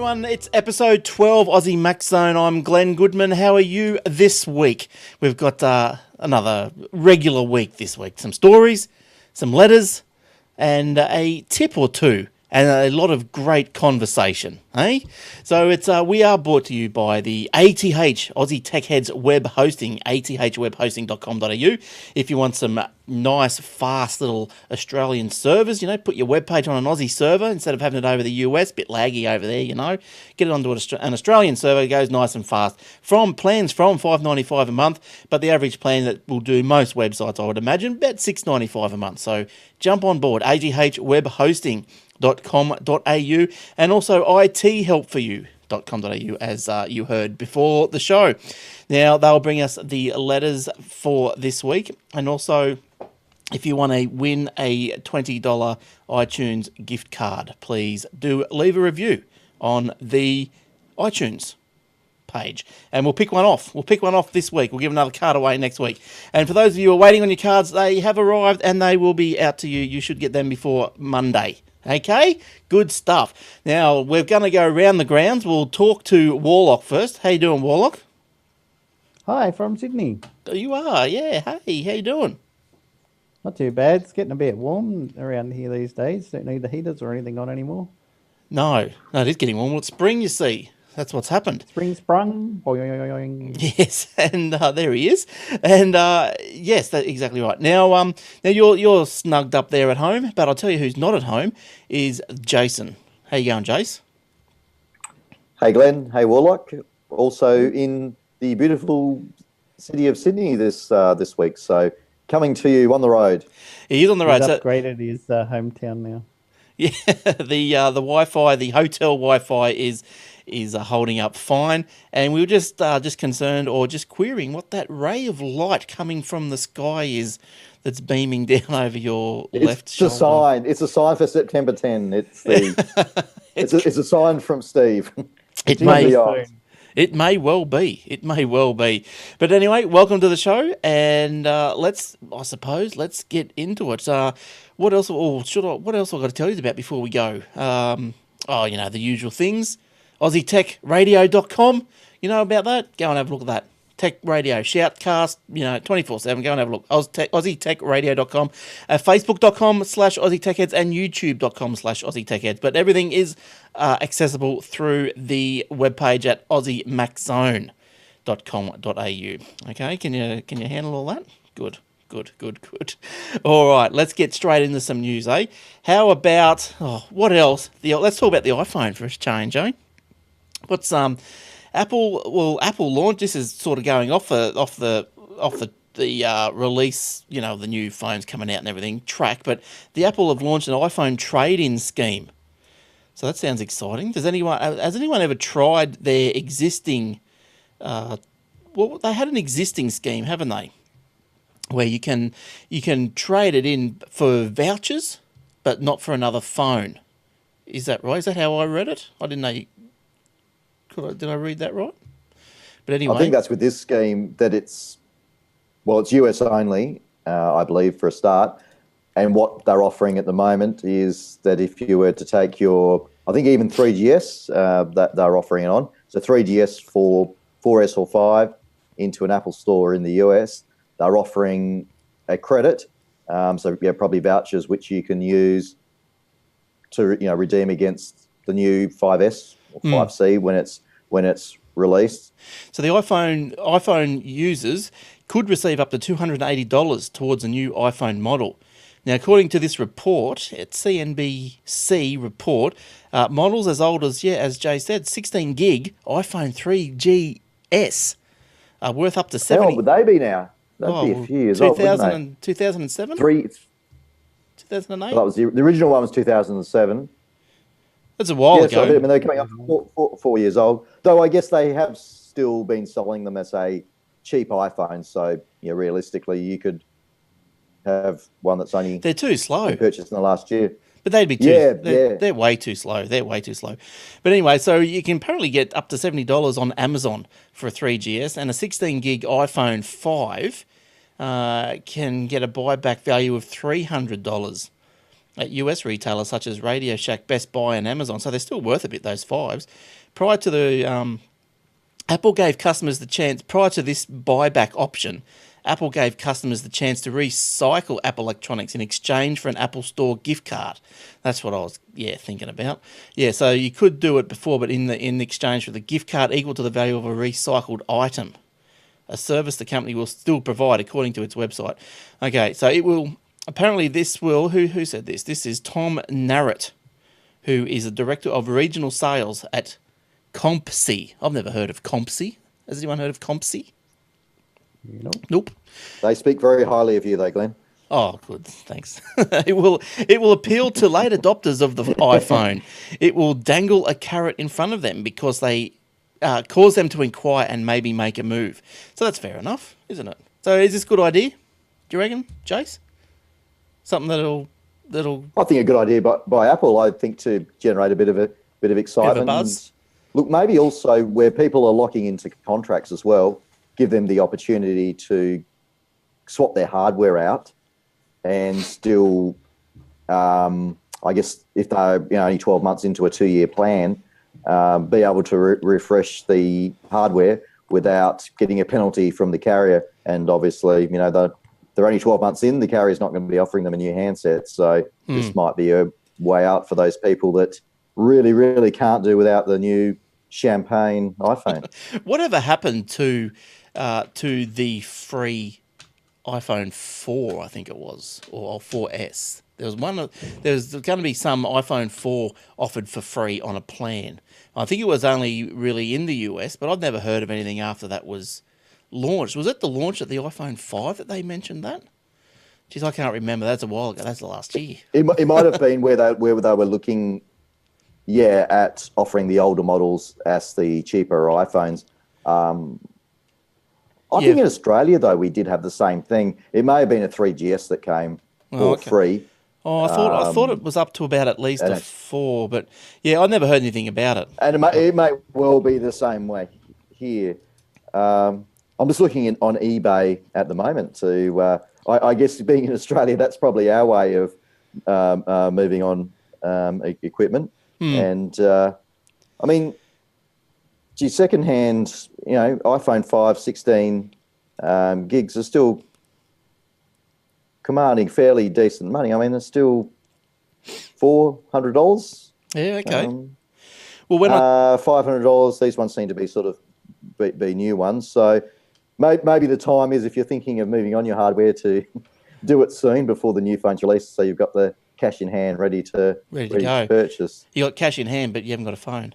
everyone. It's episode 12 Aussie Max Zone. I'm Glenn Goodman. How are you this week? We've got another regular week this week. Some stories, some letters, and a tip or two, and a lot of great conversation. Eh? So we are brought to you by the ATH, Aussie Tech Heads web hosting, athwebhosting.com.au. If you want some nice, fast little Australian servers, put your webpage on an Aussie server instead of having it over the US, bit laggy over there, get it onto an Australian server, it goes nice and fast. Plans from $5.95 a month, but the average plan that will do most websites, I would imagine, about $6.95 a month. So jump on board, athwebhosting.com.au, and also IT help for you.com.au, as you heard before the show. Now, they'll bring us the letters for this week, and also if you want to win a $20 iTunes gift card, please do leave a review on the iTunes page, and we'll pick one off. We'll pick one off this week. We'll give another card away next week. And for those of you who are waiting on your cards, they have arrived and they will be out to you. You should get them before Monday. Okay, good stuff. Now, we're going to go around the grounds. We'll talk to Warlock first. How you doing, Warlock? Hi, from Sydney. Oh, you are, yeah. Hey, how you doing? Not too bad. It's getting a bit warm around here these days. Don't need the heaters or anything on anymore. No, it is getting warm. Well, it's spring, you see. That's what's happened. Spring sprung. Boing. Yes, and there he is. And yes, that's exactly right. Now you're snugged up there at home, but I'll tell you who's not at home is Jason. How you going, Jace? Hey, Glenn. Hey, Warlock. Also in the beautiful city of Sydney this week. So coming to you on the road. He is on the road. He's upgraded his hometown now. Yeah, the Wi-Fi, the hotel Wi-Fi is holding up fine, and we were just concerned or just querying what that ray of light coming from the sky is that's beaming down over your left shoulder. It's a sign. It's a sign for September 10. It's a sign from Steve. It may well be. But anyway, welcome to the show, and let's get into it. What else? What else I've got to tell you about before we go? The usual things. AussieTechRadio.com. You know about that? Go and have a look at that. Tech Radio, Shoutcast, 24/7. Go and have a look. AussieTechRadio.com, Facebook.com/AussieTechHeads, and YouTube.com/AussieTechHeads. But everything is accessible through the webpage at AussieMaxZone.com.au. Okay, can you handle all that? Good. All right, let's get straight into some news, eh? How about what else? Let's talk about the iPhone for a change, eh? What's Apple launched? This is sort of going off the release, the new phones coming out and everything track, but the Apple have launched an iPhone trade-in scheme. So that sounds exciting. Has anyone ever tried their existing? They had an existing scheme, haven't they? Where you can trade it in for vouchers, but not for another phone. Is that right? Is that how I read it? I didn't know. Did I read that right? But anyway, I think that's with this scheme that it's US only, I believe, for a start. And what they're offering at the moment is that if you were to take I think even 3GS that they're offering it on. So 3GS for 4S or 5 into an Apple store in the US. They're offering a credit, probably vouchers which you can use to redeem against the new 5S or 5C when it's released. So the iPhone users could receive up to $280 towards a new iPhone model. Now, according to this report, it's CNBC report, models as old as Jay said, 16 gig iPhone 3GS are worth up to 70. How old would they be now? That'd be a few years old, wouldn't they? 2007? 2008? Well, the original one was 2007. That's a while ago. So, they're coming up 4 years old. Though I guess they have still been selling them as a cheap iPhone. So, realistically, you could have one that's only... They're too slow. ...purchased in the last year. But they'd be too... They're way too slow. But anyway, so you can apparently get up to $70 on Amazon for a 3GS, and a 16 gig iPhone 5 can get a buyback value of $300. at US retailers such as Radio Shack, Best Buy, and Amazon. So they're still worth a bit, those 5s. Prior to the Apple gave customers the chance, prior to this buyback option, Apple gave customers the chance to recycle Apple electronics in exchange for an Apple Store gift card. That's what I was, thinking about. Yeah, so you could do it before, but in exchange for the gift card equal to the value of a recycled item. A service the company will still provide, according to its website. Okay, so it will, apparently this will, who said this? This is Tom Narrett, who is the Director of Regional Sales at Compsy. I've never heard of Compsy. Has anyone heard of Compsy? Nope. They speak very highly of you, though, Glenn. Oh, good. Thanks. It will appeal to late adopters of the iPhone. It will dangle a carrot in front of them because they cause them to inquire and maybe make a move. So that's fair enough, isn't it? So is this a good idea? Do you reckon, Jace? Something that'll. I think a good idea by Apple. I think to generate a bit of excitement. Bit of a buzz. Look, maybe also where people are locking into contracts as well, give them the opportunity to swap their hardware out and still, I guess, if they're only 12 months into a 2-year plan, be able to refresh the hardware without getting a penalty from the carrier. And obviously, they're only 12 months in, the carrier's not going to be offering them a new handset. So this might be a way out for those people that really, really can't do without the new Champagne iPhone. Whatever happened to the free iPhone 4, I think it was, or 4S? There's going to be some iPhone 4 offered for free on a plan. I think it was only really in the US, but I've never heard of anything after that was launched. Was it the launch of the iPhone 5 that they mentioned that? Jeez, I can't remember. That's a while ago. That's the last year. It might have been where they were looking, at offering the older models as the cheaper iPhones. I think in Australia, though, we did have the same thing. It may have been a 3GS that came for free. Oh, I thought it was up to about at least a 4, but I never heard anything about it. And it may well be the same way here. I'm just looking on eBay at the moment to. I guess being in Australia, that's probably our way of moving on equipment. And I mean, secondhand, iPhone 5, 16 gigs are still commanding fairly decent money. I mean, it's still $400. Yeah, okay. Well, when $500, these ones seem to be sort of be new ones. So maybe the time is, if you're thinking of moving on your hardware, to do it soon before the new phone's released, so you've got the cash in hand ready to go. Purchase. You got cash in hand, but you haven't got a phone.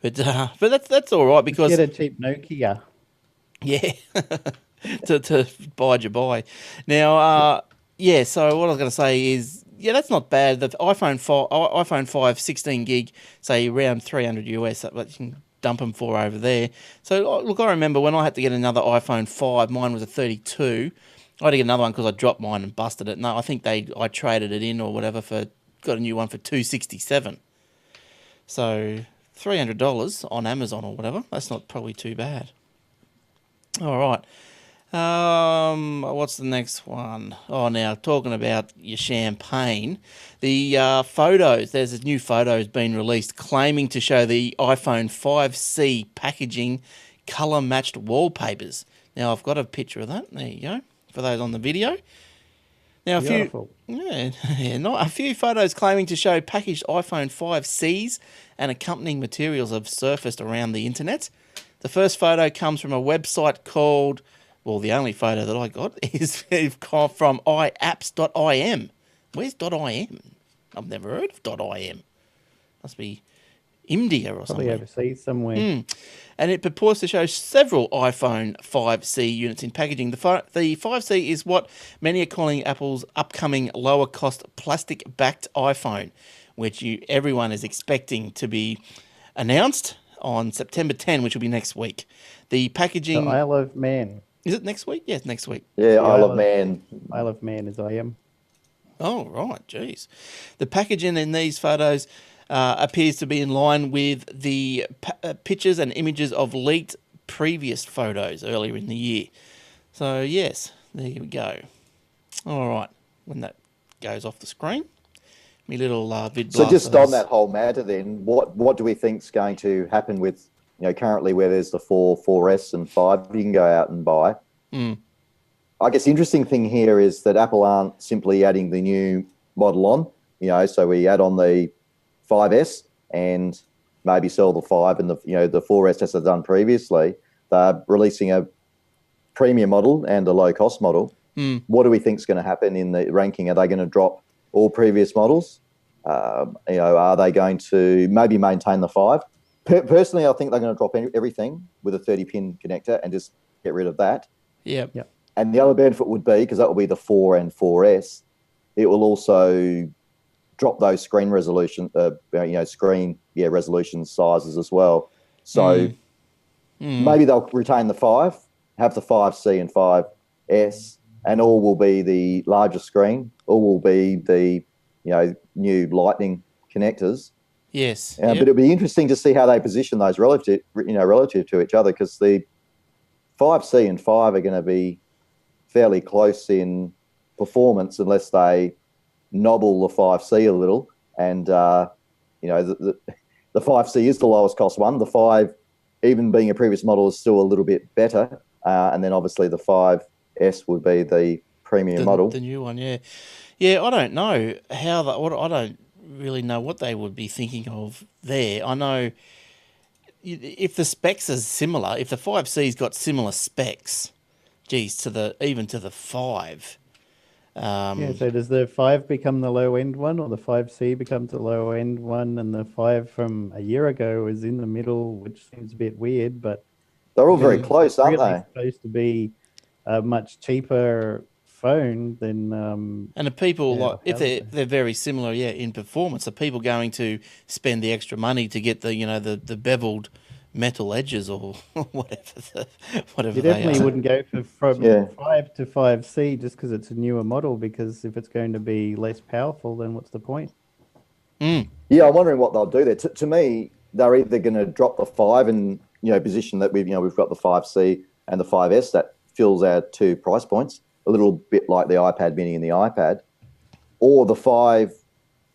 But that's all right, because get a cheap Nokia. Yeah, to bide your buy. Now, so what I was going to say is, that's not bad. The iPhone 5 16 gig, say around $300 US, that you can dump them for over there. So look, I remember when I had to get another iPhone 5, mine was a 32. I had to get another one because I dropped mine and busted it. No, I think I traded it in or whatever, got a new one for $267. So $300 on Amazon or whatever. That's not probably too bad. All right. What's the next one? Oh, now talking about your champagne, the photos. There's a new photos been released claiming to show the iPhone 5C packaging colour-matched wallpapers. Now I've got a picture of that. There you go. For those on the video. Now a few photos claiming to show packaged iPhone 5Cs and accompanying materials have surfaced around the internet. The first photo comes from a website called, the only photo that I got is from iapps.im. Where's .im? I've never heard of .im. Must be India or something. Probably overseas somewhere. And it purports to show several iPhone 5C units in packaging. The 5C is what many are calling Apple's upcoming lower-cost plastic-backed iPhone, which everyone is expecting to be announced on September 10, which will be next week. The packaging... The Isle of Man. Is it next week? Yeah, it's next week. Yeah, Isle of Man. Isle of Man is IM. Oh, right, jeez. The packaging in these photos appears to be in line with the pictures and images of leaked previous photos earlier in the year. So, yes, there we go. All right, when that goes off the screen. Me little vid So just on blasters. that whole matter, then, what do we think's going to happen with currently where there's the 4S, and 5 you can go out and buy. I guess the interesting thing here is that Apple aren't simply adding the new model on. So we add on the 5S and maybe sell the 5 and the 4S as they've done previously. They're releasing a premium model and a low cost model. What do we think is going to happen in the ranking? Are they going to drop all previous models? Are they going to maybe maintain the 5? Personally, I think they're going to drop everything with a 30-pin connector and just get rid of that. Yep. And the other benefit would be, because that will be the 4 and 4S, it will also drop those screen resolution, resolution sizes as well. So maybe they'll retain the 5, have the 5C and 5S, and all will be the larger screen. All will be the new Lightning connectors. Yes. But it'll be interesting to see how they position those relative to each other, because the 5C and 5 are going to be fairly close in performance unless they nobble the 5C a little. And the 5C is the lowest cost one. The 5, even being a previous model, is still a little bit better. And then obviously the 5S would be the premium model. The new one, yeah. Yeah, I don't know how I don't really know what they would be thinking of there. I know if the specs are similar, if the 5C's got similar specs, geez, even to the 5. So does the 5 become the low end one, or the 5C becomes the low end one, and the 5 from a year ago is in the middle, which seems a bit weird, but they're all very close, aren't really they? Supposed to be a much cheaper phone than. And the people if they're very similar, in performance, are people going to spend the extra money to get the beveled metal edges or whatever? You definitely wouldn't go from 5 to 5C just because it's a newer model, because if it's going to be less powerful, then what's the point? Yeah, I'm wondering what they'll do there. To me, they're either going to drop the 5 and position that we've got the 5C and the 5S that fills our 2 price points, a little bit like the iPad Mini and the iPad, or the 5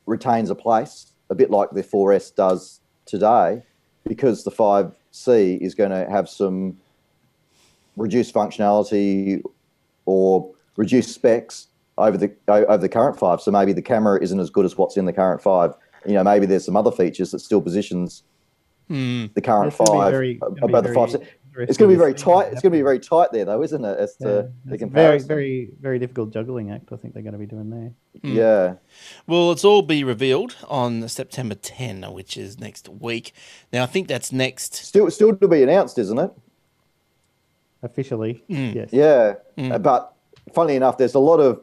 retains a place, a bit like the 4S does today, because the 5C is going to have some reduced functionality or reduced specs over the current 5. So maybe the camera isn't as good as what's in the current 5. Maybe there's some other features that still positions the current 5 above the 5. It's going to be very tight. It's going to be very tight there, though, isn't it? As to the comparison. Very, very, very difficult juggling act, I think they're going to be doing there. Yeah. Well, it's all be revealed on September 10, which is next week. Now, I think that's next. Still to be announced, isn't it? Officially, yes. Yeah. But funnily enough, there's a lot of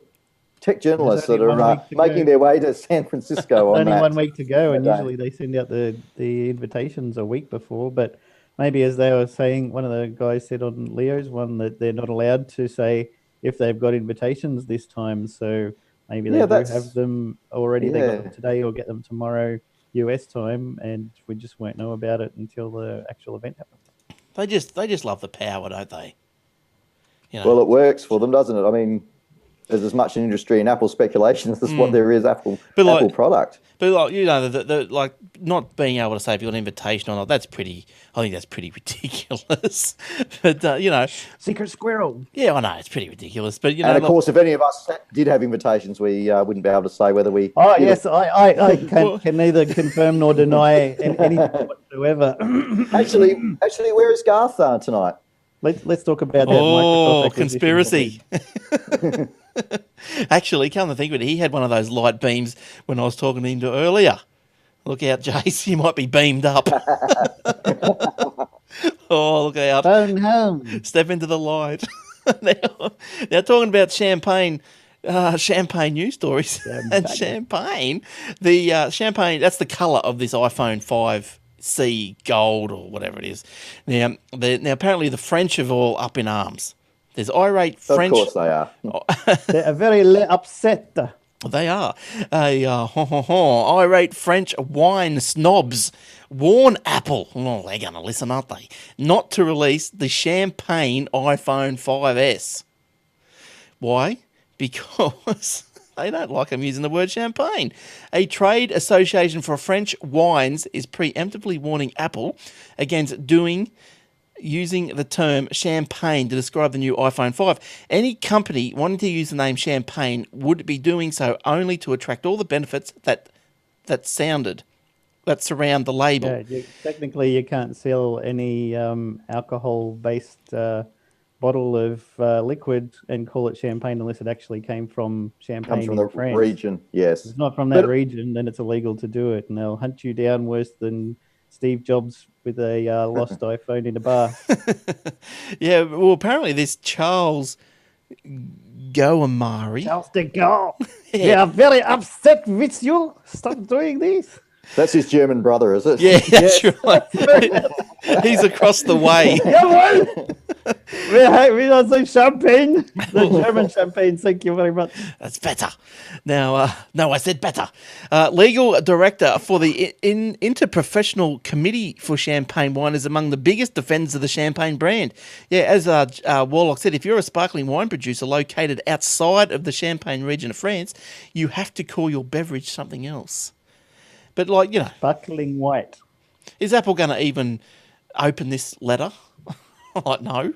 tech journalists that are making their way to San Francisco on only that. 1 week to go, and usually they send out the invitations a week before. But maybe, as they were saying, one of the guys said on Leo's one that they're not allowed to say if they've got invitations this time. So maybe they do have them already. They got them today or get them tomorrow US time, and we just won't know about it until the actual event happens. They just love the power, don't they? Well, it works for them, doesn't it? I mean, there's as much an industry in Apple speculation as what there is Apple product. But the not being able to say if you got an invitation or not, I think that's pretty ridiculous. But secret squirrel. Yeah, I know it's pretty ridiculous. But and of course, if any of us did have invitations, we wouldn't be able to say whether we. Oh yes, I can neither confirm nor deny anything whatsoever. Actually, where is Garth tonight? Let's talk about that. Oh, conspiracy. Actually, come to think of it, he had one of those light beams when I was talking to him earlier. Look out, Jace, you might be beamed up. Oh, look out. Phone home. Step into the light. Now talking about champagne news stories. And champagne. The champagne, that's the colour of this iPhone 5C gold or whatever it is. Now apparently the French have all up in arms. There's irate French. Of course they are. They're very upset. They are. Irate French wine snobs warn Apple, they're going to listen, aren't they, not to release the champagne iPhone 5S. Why? Because They don't like I'm using the word champagne. A trade association for French wines is preemptively warning Apple against using the term champagne to describe the new iPhone 5. Any company wanting to use the name champagne would be doing so only to attract all the benefits that surround the label. Yeah, technically you can't sell any alcohol-based bottle of liquid and call it champagne unless it actually came from Champagne Comes from in the France. region, yes. If it's not from that region, then it's illegal to do it, and they'll hunt you down worse than Steve Jobs with a lost iPhone in a bar. Yeah, well, apparently this Charles Goamari. Charles de Gaulle, we are very upset with you. Stop doing this. That's his German brother, is it? Yeah, that's right. He's across the way. Jawohl! We are some champagne. The German champagne, thank you very much. That's better. Now, no, I said better. Legal director for the Interprofessional Committee for Champagne Wine is among the biggest defenders of the champagne brand. Yeah, as Warlock said, if you're a sparkling wine producer located outside of the Champagne region of France, you have to call your beverage something else. But, like, you know, Sparkling white. is Apple going to even open this letter? Like, no.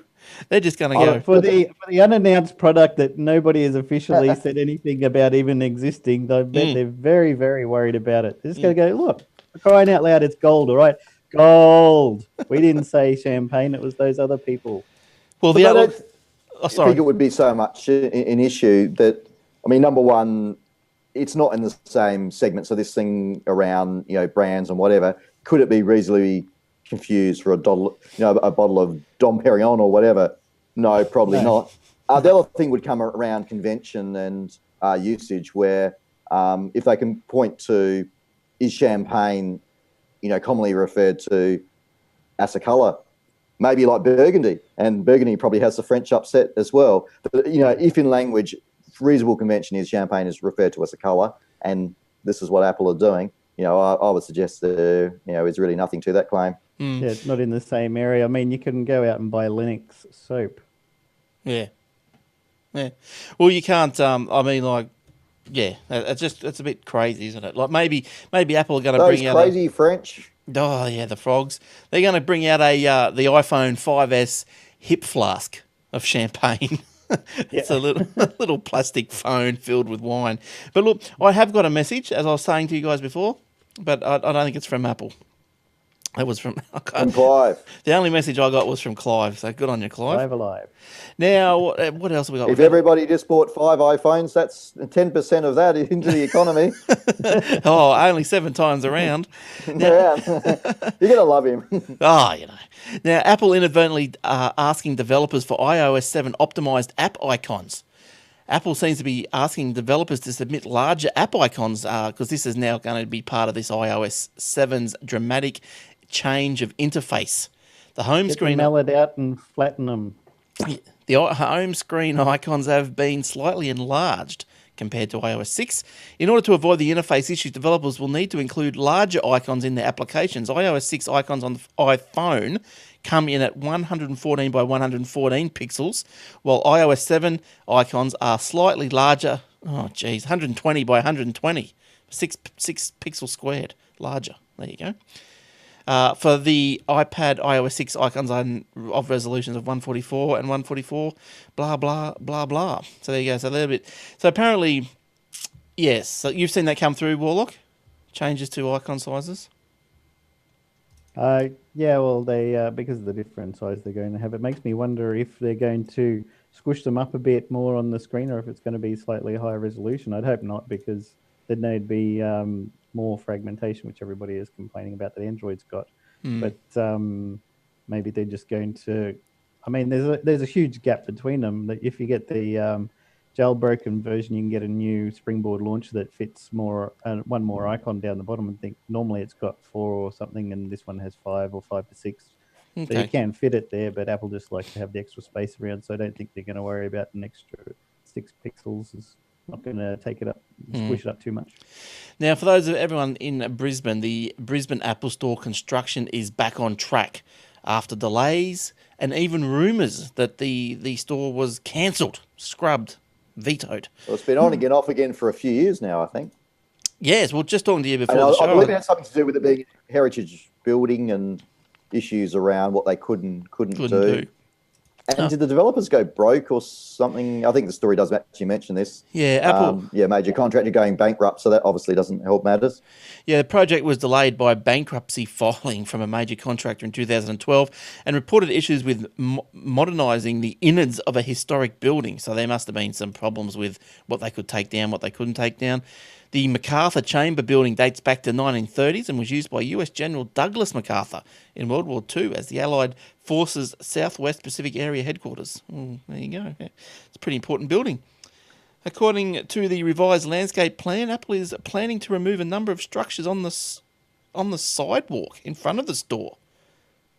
They're just going to go. For the unannounced product that nobody has officially said anything about even existing, I bet they're very, very worried about it. They're just going to go, look, crying out loud, it's gold, all right? Gold. We didn't say champagne, it was those other people. Well, I think it would be so much an issue that, I mean, number one, it's not in the same segment. So this thing around, you know, brands and whatever, could it be reasonably confused for a bottle of Dom Perignon or whatever? No, probably not. The other thing would come around convention and usage, where if they can point to, is champagne, you know, commonly referred to as a colour, maybe like Burgundy, and Burgundy probably has the French upset as well. But, you know, if in language, reasonable convention is champagne is referred to as a colour, and this is what Apple are doing, you know, I would suggest there, you know, is really nothing to that claim. Yeah, it's not in the same area. I mean, you can go out and buy Linux soap. Yeah. Well, you can't. I mean, like, yeah, it's a bit crazy, isn't it? Like, maybe Apple are going to bring out crazy French. Oh yeah, the frogs. They're going to bring out the iPhone 5S hip flask of champagne. It's a little plastic phone filled with wine. But look, I have got a message, as I was saying to you guys before, but I don't think it's from Apple. It was from Clive. The only message I got was from Clive, so good on you, Clive. Clive alive. Now, what else have we got? If everybody just bought 5 iPhones, that's 10% of that into the economy. Oh, only 7 times around. You're going to love him. Oh, you know. Now, Apple inadvertently asking developers for iOS 7 optimised app icons. Apple seems to be asking developers to submit larger app icons because this is now going to be part of this iOS 7's dramatic change of interface. The home screen mellowed out and flatten them. The home screen icons have been slightly enlarged compared to iOS 6. In order to avoid the interface issues, developers will need to include larger icons in their applications. iOS 6 icons on the iPhone come in at 114 by 114 pixels, while iOS 7 icons are slightly larger. Oh, geez, 120 by 120. 6 pixels squared. Larger. There you go. For the iPad, iOS 6 icons are of resolutions of 144 and 144, blah, blah, blah, blah. So there you go. So a little bit. So apparently, yes. So you've seen that come through, Warlock? Changes to icon sizes? Yeah, well, they because of the different size they're going to have, it makes me wonder if they're going to squish them up a bit more on the screen or if it's going to be slightly higher resolution. I'd hope not, because then there'd be more fragmentation, which everybody is complaining about that Android's got. But maybe they're just going to... I mean, there's a huge gap between them. That if you get the jailbroken version, you can get a new Springboard launcher that fits more one more icon down the bottom. I think normally it's got 4 or something, and this one has 5 or 5 to 6. Okay. So you can fit it there, but Apple just likes to have the extra space around, so I don't think they're going to worry about an extra 6 pixels. It's not going to take it up, squish it up too much. Now, for those of everyone in Brisbane, the Brisbane Apple Store construction is back on track after delays and even rumours that the store was cancelled, scrubbed. vetoed. Well, it's been on again, off again for a few years now, I think. Yes, well, just talking to you before And the show. I believe it had something to do with it being a heritage building and issues around what they couldn't do. And did the developers go broke or something? I think the story does actually mention this. Yeah, Apple. Major contractor going bankrupt, so that obviously doesn't help matters. Yeah, the project was delayed by bankruptcy filing from a major contractor in 2012 and reported issues with modernising the innards of a historic building. So there must have been some problems with what they could take down, what they couldn't take down. The MacArthur Chamber building dates back to 1930s and was used by US General Douglas MacArthur in World War II as the Allied Forces Southwest Pacific Area headquarters. There you go. Yeah. It's a pretty important building. According to the revised landscape plan, Apple is planning to remove a number of structures on the sidewalk in front of the store.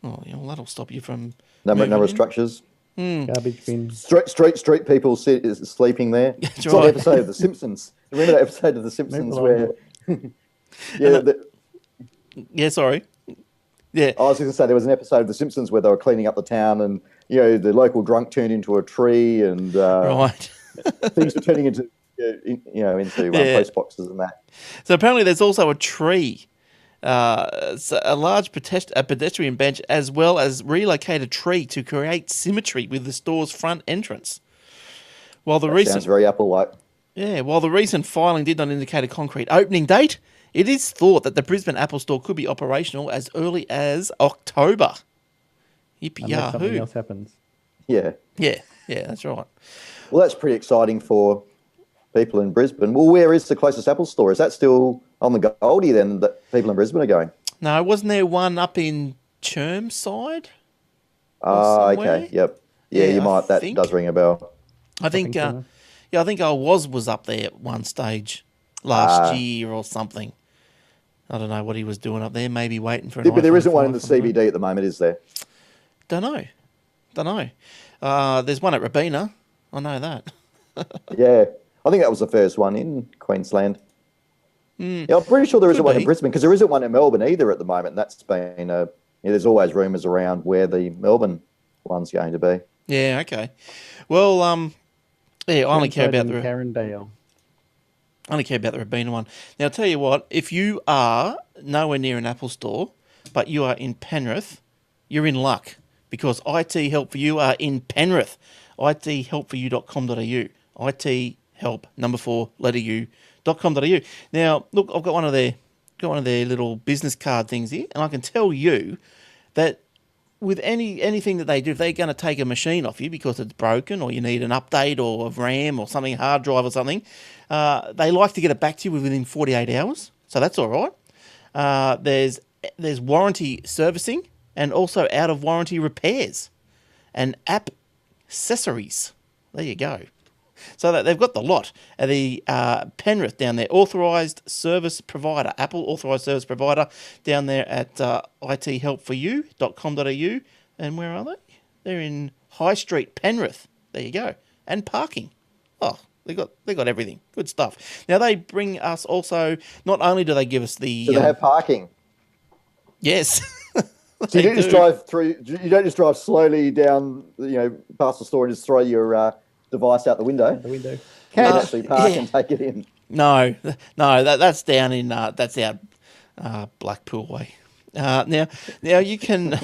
Oh, yeah, well, that'll stop you from number of structures. Garbage bin. Street people sleeping there. It's right. like an episode of The Simpsons. Remember that episode of The Simpsons where? Sorry. Yeah. I was going to say there was an episode of The Simpsons where they were cleaning up the town, and the local drunk turned into a tree, and Right. things were turning into post boxes and that. So apparently, there's also a tree, a large pedestrian bench, as well as relocate a tree to create symmetry with the store's front entrance. While the Sounds very Apple-like. Yeah, while the recent filing did not indicate a concrete opening date, it is thought that the Brisbane Apple Store could be operational as early as October. Yippee Unless something yahoo! else happens. Yeah. Yeah, that's right. Well, that's pretty exciting for people in Brisbane. Well, where is the closest Apple Store? Is that still on the Goldie then that people in Brisbane are going? No, wasn't there one up in Chermside? Okay, yep. Yeah, you might. That does ring a bell. I think so. I think I was up there at one stage last year or something. I don't know what he was doing up there. Maybe waiting for an But there iPhone isn't one in the 5 or something. CBD at the moment, is there? Don't know. There's one at Rabina. I know that. Yeah, I think that was the first one in Queensland. Yeah, I'm pretty sure there isn't one in Brisbane because there isn't one in Melbourne either at the moment. That's been there's always rumours around where the Melbourne one's going to be. Yeah. Okay. Well, I only care about the Carindale. I only care about the Rabina one. Now, I'll tell you what. If you are nowhere near an Apple store, but you are in Penrith, you're in luck because IT Help for You are in Penrith. ithelpforyou.com.au. IT Help 4 letter U.com.au. Now, look, I've got one of their little business card things here, and I can tell you that with anything that they do, if they're going to take a machine off you because it's broken or you need an update or a RAM or something, hard drive or something, they like to get it back to you within 48 hours. So that's all right. There's warranty servicing and also out of warranty repairs and app accessories. There you go. So that they've got the lot. The Penrith down there, authorised service provider, Apple authorised service provider down there at ithelpforyou.com.au. And where are they? They're in High Street, Penrith. There you go. And parking. Oh, they got everything. Good stuff. Now they bring us also. Not only do they give us the. Do they have parking? Yes. So you don't just drive through. You don't just drive slowly down, past the store and just throw your device out the window. The window. You can actually park and take it in. No, that's down in that's out Blackpool way. Now you can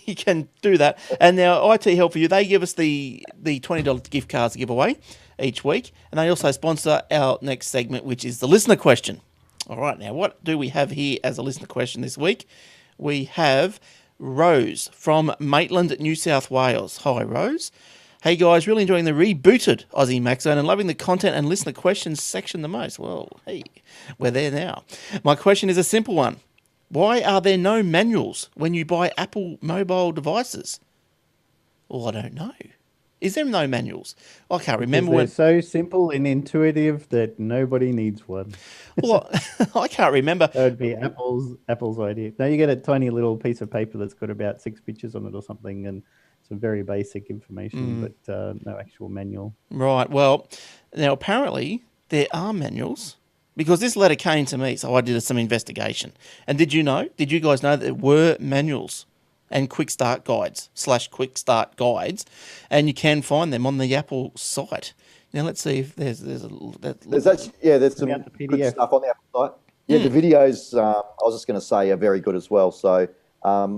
you can do that. And now IT Help for You, they give us the $20 gift cards to give away each week, and they also sponsor our next segment, which is the listener question. All right, now what do we have here as a listener question this week? We have Rose from Maitland, New South Wales. Hi, Rose. Hey guys, really enjoying the rebooted Aussie Mac Zone and loving the content and listener questions section the most. Well, hey, we're there now. My question is a simple one. Why are there no manuals when you buy Apple mobile devices? Well, I don't know. Is there no manuals? I can't remember when. They're so simple and intuitive that nobody needs one. Well, I can't remember. That would be Apple's idea. Now you get a tiny little piece of paper that's got about 6 pictures on it or something, and some very basic information, but no actual manual. Right. Well, now apparently there are manuals because this letter came to me, so I did some investigation. And did you guys know that there were manuals and quick start guides / quick start guides, and you can find them on the Apple site. Now let's see if there's There's actually, there's some out the good PDF. stuff on the Apple site. Yeah, the videos, I was just going to say, are very good as well. So,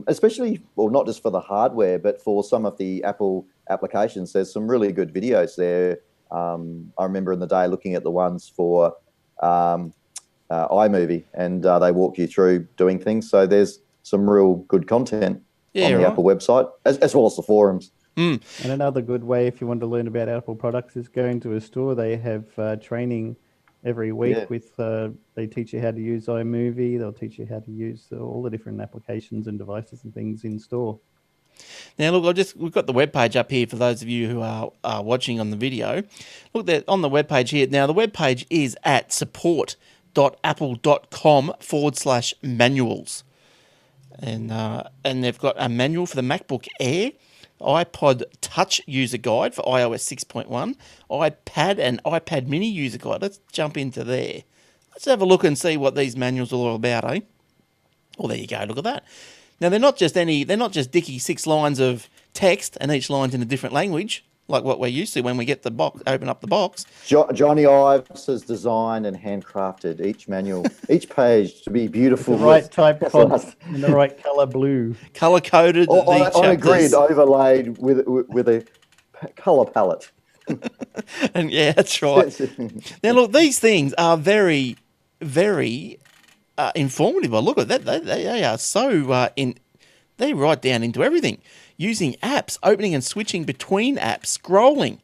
especially, well, not just for the hardware, but for some of the Apple applications, there's some really good videos there. I remember in the day looking at the ones for iMovie, and they walk you through doing things. So there's some real good content on the Apple website, as well as the forums. And another good way, if you want to learn about Apple products, is going to a store. They have training every week with. They teach you how to use iMovie. They'll teach you how to use all the different applications and devices and things in store. Now, look, we've got the webpage up here for those of you who are watching on the video. Look, there on the webpage here. Now, the webpage is at support.apple.com/manuals. And they've got a manual for the MacBook Air, iPod Touch user guide for iOS 6.1, iPad and iPad mini user guide. Let's jump into there. Let's have a look and see what these manuals are all about, eh? Well, there you go. Look at that. Now, they're not just dicky 6 lines of text and each line's in a different language, like what we're used to when we get the box, open up the box. Johnny Ives has designed and handcrafted each manual, each page to be beautiful. The right type font and the right colour blue. Colour-coded. On a grid overlaid with a colour palette. And yeah, that's right. Now, look, these things are very, very informative. I look at that. They are so they're right down into everything. Using apps, opening and switching between apps, scrolling.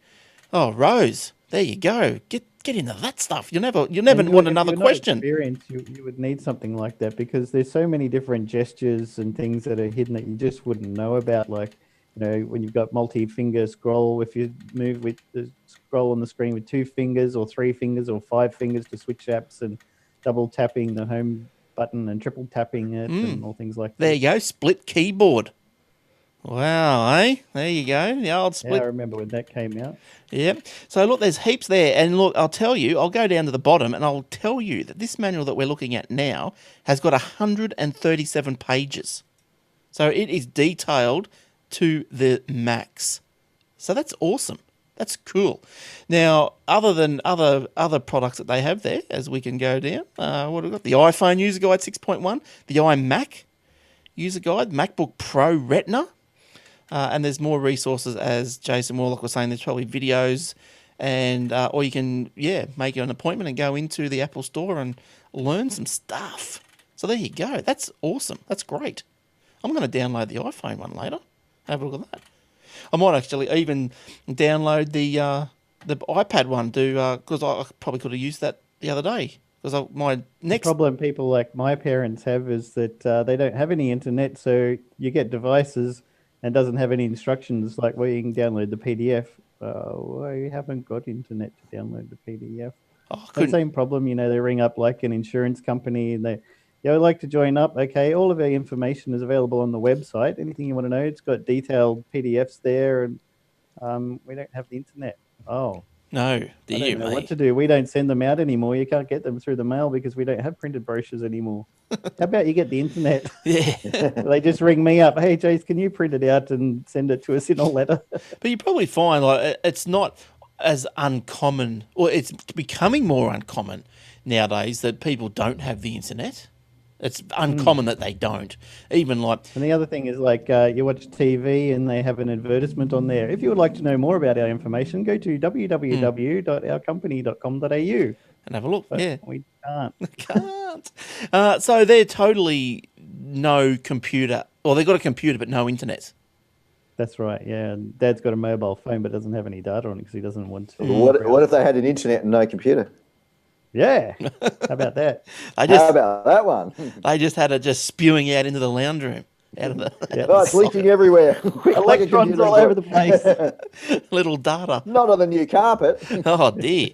Oh, Rose, there you go. Get into that stuff. You'll never want another question. You would need something like that because there's so many different gestures and things that are hidden that you just wouldn't know about. Like, when you've got multi-finger scroll, if you move with the scroll on the screen with 2 fingers or 3 fingers or 5 fingers to switch apps, and double tapping the home button and triple tapping it and all things like that. There you go, split keyboard. Wow, eh? There you go, the old split. Yeah, I remember when that came out. Yep. So look, there's heaps there, and look, I'll go down to the bottom, and I'll tell you that this manual that we're looking at now has got 137 pages. So it is detailed to the max. So that's awesome. That's cool. Now, other than other products that they have there, as we can go down, what have we got? The iPhone user guide 6.1, the iMac user guide, MacBook Pro Retina, and there's more resources, as Jason Warlock was saying. There's probably videos, and or you can make an appointment and go into the Apple Store and learn some stuff. So there you go. That's awesome. That's great. I'm going to download the iPhone one later. Have a look at that. I might actually even download the iPad one because I probably could have used that the other day. Because my next problem people like my parents have is that they don't have any internet, so you get devices and it doesn't have any instructions like where you can download the PDF. Well, you haven't got internet to download the PDF. The same problem, they ring up like an insurance company and they would like to join up. Okay, all of our information is available on the website. Anything you want to know, it's got detailed PDFs there, and we don't have the internet. Oh. No, I don't know what to do. We don't send them out anymore. You can't get them through the mail because we don't have printed brochures anymore. How about you get the internet? Yeah. They just ring me up. Hey, Jace, can you print it out and send it to us in a letter? But you probably find it's not as uncommon, or it's becoming more uncommon nowadays that people don't have the internet. It's uncommon that they don't. Even like... And the other thing is you watch TV and they have an advertisement on there. If you would like to know more about our information, go to www.ourcompany.com.au. And have a look, but we can't. Can't. So they're totally no computer. Well, they've got a computer but no internet. That's right, yeah. And Dad's got a mobile phone but doesn't have any data on it because he doesn't want to. What if they had an internet and no computer? Yeah, how about that? How about that one? They just had it just spewing out into the lounge room. Out of the it's leaking everywhere. Electrons all over the place. Little data. Not on the new carpet. Oh dear.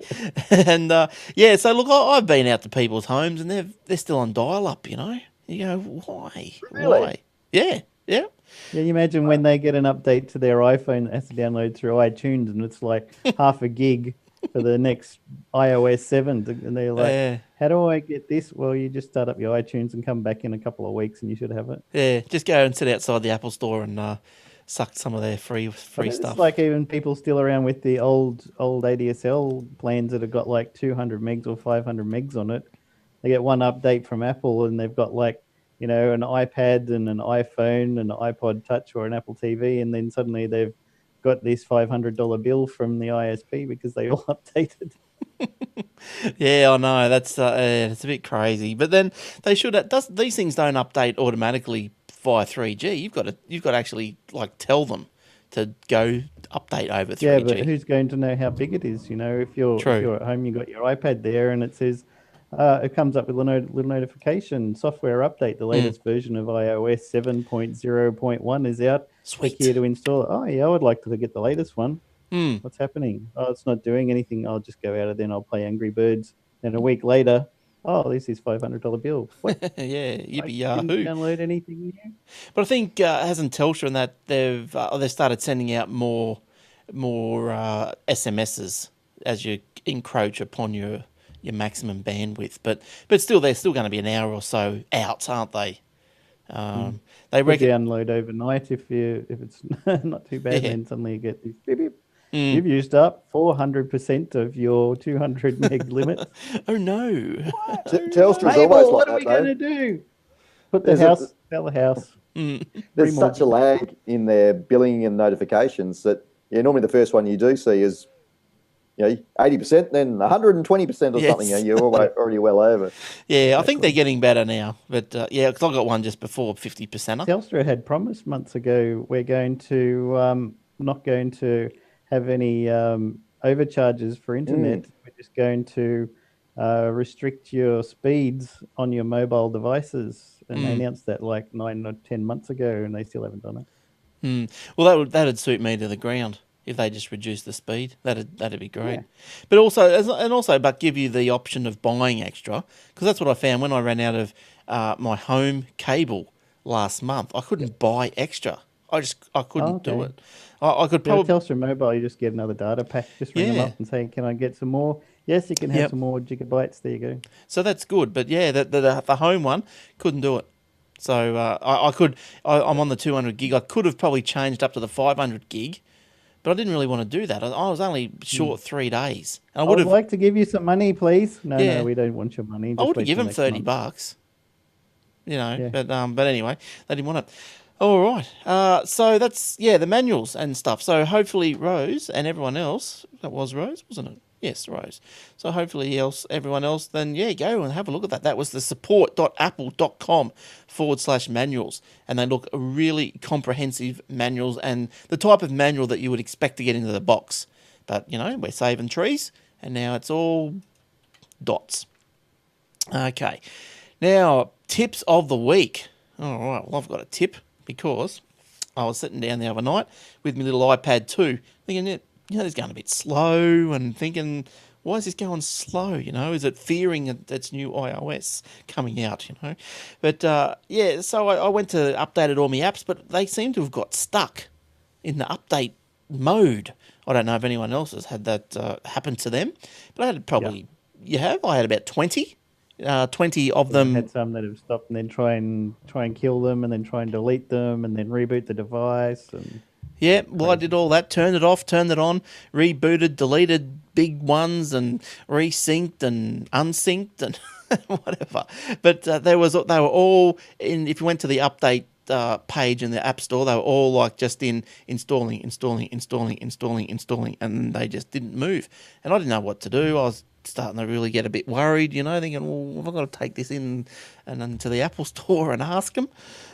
And so look, I've been out to people's homes and they're still on dial-up. You go, why? Really? Why? Yeah. Yeah, you imagine when they get an update to their iPhone that has to download through iTunes and it's like half a gig for the next iOS 7, and they're like, how do I get this? Well, you just start up your iTunes and come back in a couple of weeks and you should have it. Yeah, just go and sit outside the Apple Store and sucked some of their free But it's stuff. like even people still around with the old ADSL plans that have got like 200 megs or 500 megs on it. They get one update from Apple and they've got like, an iPad and an iPhone and an iPod Touch or an Apple TV, and then suddenly they've got this $500 bill from the ISP because they all updated. Yeah, I know that's it's a bit crazy. But then they should. These things don't update automatically via 3G. You've got to actually like tell them to go update over 3G. Yeah, but who's going to know how big it is? If you're at home, you got your iPad there, and it says it comes up with a little notification: software update. The latest version of iOS 7.0.1 is out. Sweet. Click here to install it. Oh yeah, I would like to get the latest one. Hmm. What's happening? Oh, it's not doing anything. I'll just go out of then I'll play Angry Birds. Then a week later, oh, this is $500 bill. What? Yeah, yippee I didn't yahoo! download anything new. But I think hasn't Telstra and that they've started sending out more SMSs as you encroach upon your maximum bandwidth. But still, they're still going to be an hour or so out, aren't they? They reckon download overnight if it's not too bad. Yeah. Then suddenly you get this beep, beep. You've used up 400% of your 200 meg limit. Oh no! Telstra's Mabel, always what like are we that, going to though. do? Put the There's a- house, sell the house. There's such a lag in their billing and notifications that normally the first one you do see is 80%, then 120% or Yes. something. You're already well over. Yeah, I think they're getting better now. But yeah, because I got one just before 50%. Telstra had promised months ago we're going to not going to have any overcharges for internet. We're just going to restrict your speeds on your mobile devices. And they announced that like 9 or 10 months ago, and they still haven't done it. Well, that'd suit me to the ground if they just reduce the speed. That'd be great. Yeah. But also, but give you the option of buying extra, because that's what I found when I ran out of my home cable last month. I couldn't buy extra. I couldn't do it. I could Yeah, probably. Telstra Mobile, you just get another data pack. Just ring them Yeah. up and say, "Can I get some more?" Yes, you can have Yep. some more gigabytes. There you go. So that's good. But yeah, the home one couldn't do it. So I could. I'm on the 200 gig. I could have probably changed up to the 500 gig, but I didn't really want to do that. I was only short 3 days. And I would like to give you some money, please. No, Yeah. no, we don't want your money. I Just would have wait till given next $30. month. Yeah. But anyway, they didn't want it. All right. So that's the manuals and stuff. So hopefully Rose and everyone else, that was Rose, wasn't it? Yes, Rose. So hopefully everyone else, then go and have a look at that. That was the support.apple.com/manuals, and they look really comprehensive manuals and the type of manual that you would expect to get into the box. But we're saving trees, and now it's all dots. Okay. Now, tips of the week. All right, well, I've got a tip because I was sitting down the other night with my little iPad 2 thinking, it's going a bit slow, and thinking, why is this going slow? Is it fearing its new iOS coming out, But, so I went to updated all my apps, but they seem to have got stuck in the update mode. I don't know if anyone else has had that happen to them, but I had probably, you have? I had about 20. 20 of them. I had some that have stopped and then try and kill them and then try and delete them and then reboot the device. And yeah, well, I did all that. Turned it off, turned it on, rebooted, deleted big ones, and resynced and unsynced and whatever. But they were all in. If you went to the update page in the App Store, they were all like just in installing, and they just didn't move. And I didn't know what to do. I was starting to really get a bit worried, thinking, well, have I got to take this in and to the Apple Store and ask them?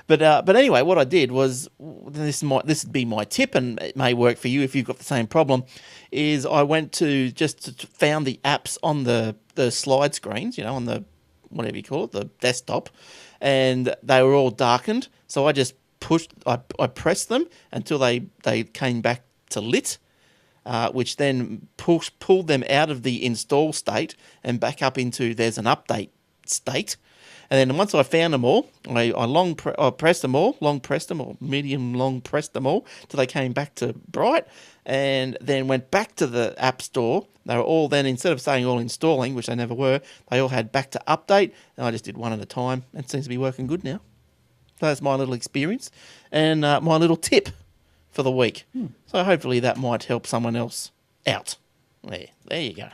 But anyway, what I did was, this would be my tip, and it may work for you if you've got the same problem, is I went to found the apps on the slide screens, on the, whatever you call it, the desktop, and they were all darkened. So I just I pressed them until they came back to lit, which then pulled them out of the install state and back up into there's an update state. And then once I found them all, I pressed them all, long pressed them, or medium long pressed them all till they came back to bright, and then went back to the App Store. They were all then, instead of saying all installing, which they never were, they all had back to update, and I just did one at a time. It seems to be working good now. So that's my little experience and my little tip for the week. So hopefully that might help someone else out. There you go.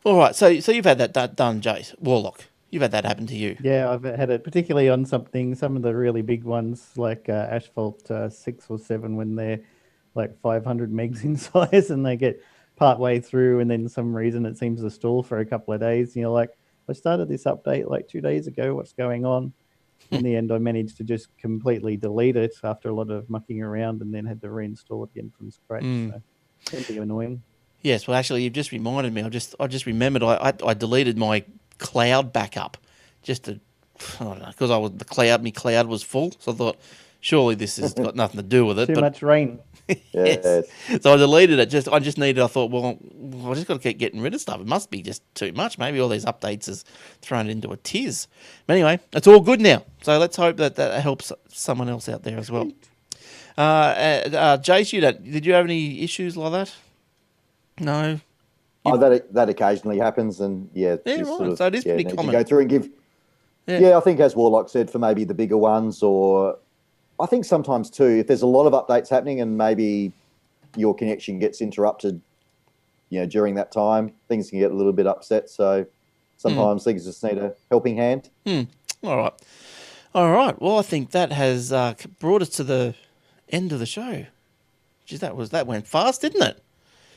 All right, so you've had that done, Jace Warlock. You've had that happen to you. Yeah, I've had it particularly on some of the really big ones like Asphalt 6 or 7 when they're like 500 megs in size and they get part way through and then some reason it seems to stall for a couple of days. And you're like, I started this update like 2 days ago. What's going on? In the end, I managed to just completely delete it after a lot of mucking around and then had to reinstall it again from scratch. So it's pretty annoying. Yes, well, actually, you've just reminded me. I just remembered I deleted my cloud backup just to, I don't know, because my cloud was full. So I thought, surely this has got nothing to do with it. Too much rain. Yes. So I deleted it. I thought, well, I just got to keep getting rid of stuff. It must be just too much. Maybe all these updates has thrown it into a tiz. But anyway, it's all good now. So let's hope that helps someone else out there as well. Jace, did you have any issues like that? No. That occasionally happens, and right. So it is pretty common. To go through and give. Yeah, I think as Warlock said, for maybe the bigger ones, or I think sometimes too, if there's a lot of updates happening and maybe your connection gets interrupted, during that time, things can get a little bit upset. So sometimes things just need a helping hand. All right. Well, I think that has brought us to the end of the show. Geez, that went fast, didn't it?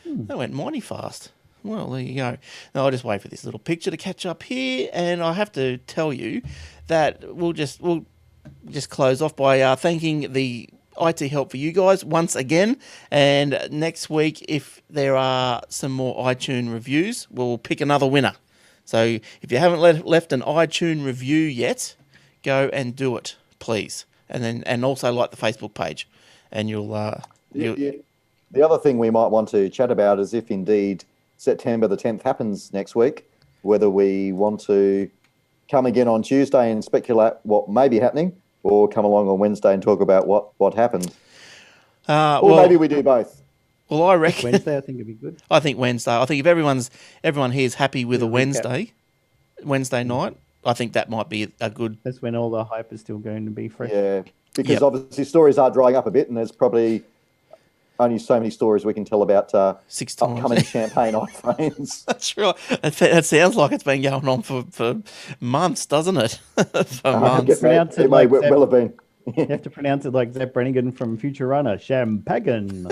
That went mighty fast. Well, there you go. Now I'll just wait for this little picture to catch up here, and I have to tell you that we'll just close off by thanking the IT help for you guys once again. And next week, if there are some more iTunes reviews, we'll pick another winner. So if you haven't left an iTunes review yet, go and do it, please. And also like the Facebook page, and you'll. The other thing we might want to chat about is if indeed September the 10th happens next week, whether we want to come again on Tuesday and speculate what may be happening, or come along on Wednesday and talk about what happened. Or maybe we do both. Well, I reckon Wednesday, I think it'd be good. I think Wednesday. I think if everyone here is happy with a Wednesday night, I think that might be a good. That's when all the hype is still going to be fresh. Yeah, because obviously stories are drying up a bit, and there's probably only so many stories we can tell about upcoming champagne iPhones. That's right. That sounds like it's been going on for months, doesn't it? For months. It may well have been. You have to pronounce it like Zap Brannigan from Futurama, Champagne.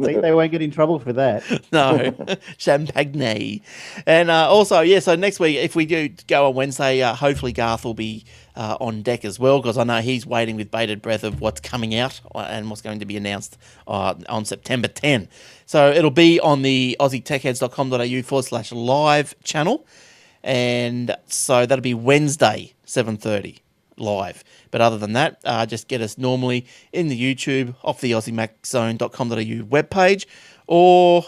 See, they won't get in trouble for that. No, Champagne. And also, so next week, if we do go on Wednesday, hopefully Garth will be on deck as well, because I know he's waiting with bated breath of what's coming out and what's going to be announced on September 10. So it'll be on the aussietechheads.com.au/live channel. And so that'll be Wednesday, 7:30 live. But other than that, just get us normally in the YouTube off the aussiemaczone.com.au webpage or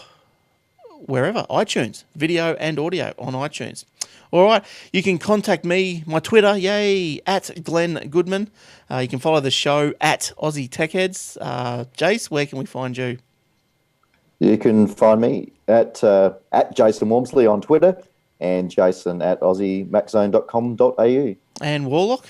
wherever, iTunes, video and audio on iTunes. All right, you can contact me, my Twitter, at Glenn Goodman. You can follow the show at Aussie Tech Heads. Jace, where can we find you? You can find me at Jason Wormsley on Twitter and Jason at aussiemaczone.com.au. And Warlock?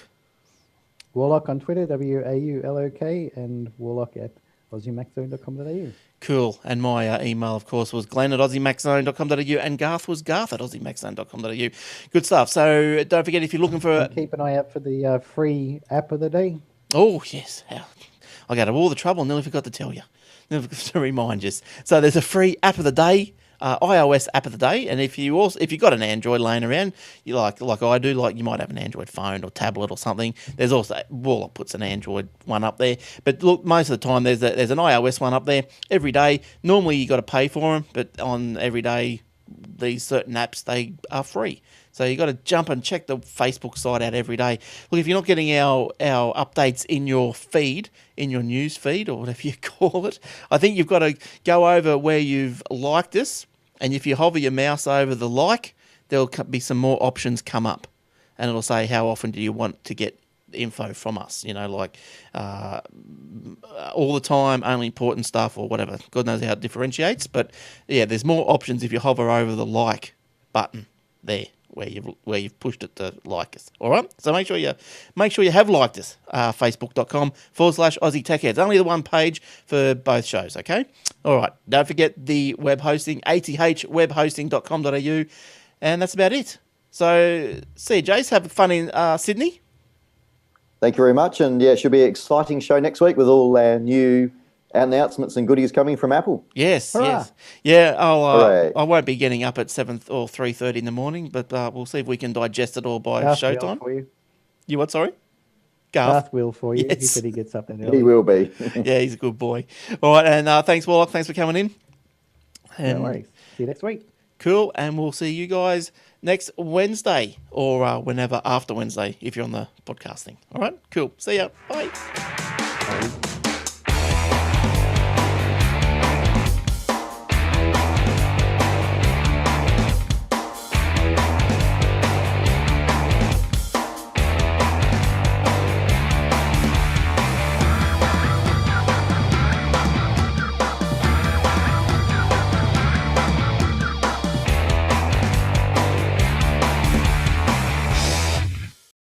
Warlock on Twitter, WAULOK, and Warlock at aussiemaczone.com.au. Cool. And my email, of course, was Glenn at aussiemaczone.com.au, and Garth was Garth at aussiemaczone.com.au. Good stuff. So don't forget, if you're looking for... Keep an eye out for the free app of the day. Oh, yes. I got all the trouble, nearly forgot to tell you. Nearly forgot to remind you. So there's a free app of the day. iOS app of the day, and if you got an Android laying around, you like I do, like you might have an Android phone or tablet or something. There's also Warlock puts an Android one up there, but look, most of the time there's an iOS one up there every day. Normally you got to pay for them, but on every day these certain apps, they are free. So you got to jump and check the Facebook site out every day. Look, if you're not getting our updates in your feed, in your news feed or whatever you call it, I think you've got to go over where you've liked us, and if you hover your mouse over the like, there'll be some more options come up, and it'll say how often do you want to get info from us, like all the time, only important stuff or whatever. God knows how it differentiates, but yeah, there's more options if you hover over the like button there. where you've pushed it to like us. All right, so make sure you have liked us. Facebook.com/Aussie Tech Heads. Only the one page for both shows. Okay. All right. Don't forget the web hosting, athwebhosting.com.au, and that's about it. So see you, Jace. Have fun in Sydney. Thank you very much. And yeah, it should be an exciting show next week with all our new announcements and goodies coming from Apple. Yes, Hurrah. yes. Yeah, Hooray. I won't be getting up at 7 or 3:30 in the morning, but we'll see if we can digest it all by Garth will showtime. for you. You what, sorry? Garth. Garth will for you. He Yes. said he gets up that early. He will be. Yeah, he's a good boy. All right, and thanks, Warlock. Thanks for coming in. And No worries. See you next week. cool, and we'll see you guys next Wednesday or whenever after Wednesday if you're on the podcasting. All right, cool. See ya. Bye. Bye.